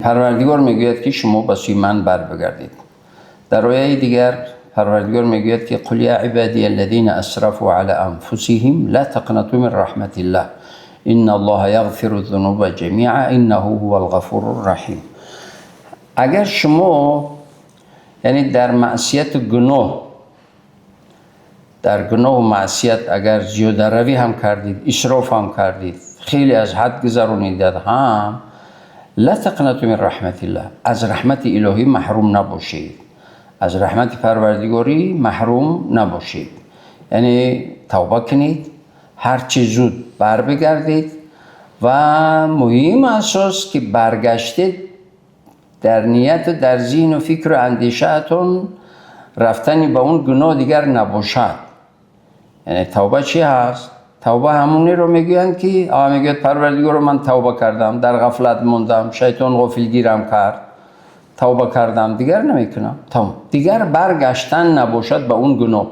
پروردگار میگوید که شما به سوی من بر بگردید. در آیه دیگر پروردگار میگوید که قل یا عبادی الذین اسرفوا علی انفسهم لا تقنطوا من رحمت الله ان الله یغفر الذنوب جمیعا انه هو الغفور الرحیم. اگر شما یعنی در معصیت گناه، در گناه و معصیت اگر زیاده روی هم کردید، اسراف هم کردید، خیلی از حد گذرونید هم، لا تقنطوا من رحمت الله، از رحمت الهی محروم نباشید، از رحمت پروردگاری محروم نباشید. یعنی توبه کنید، هر چی زود بر بگردید و مهم اساس که برگشتید در نیت، در ذهن و فکر و اندیشه‌تون رفتنی به اون گناه دیگر نباشد. یعنی توبه چی هست؟ توبه همونی رو میگویند که میگوید پروردگار من توبه کردم، در غفلت موندم، شیطان غافلگیرم کرد، توبه کردم، دیگر نمیکنم. دیگر برگشتن نباشد به اون گناه.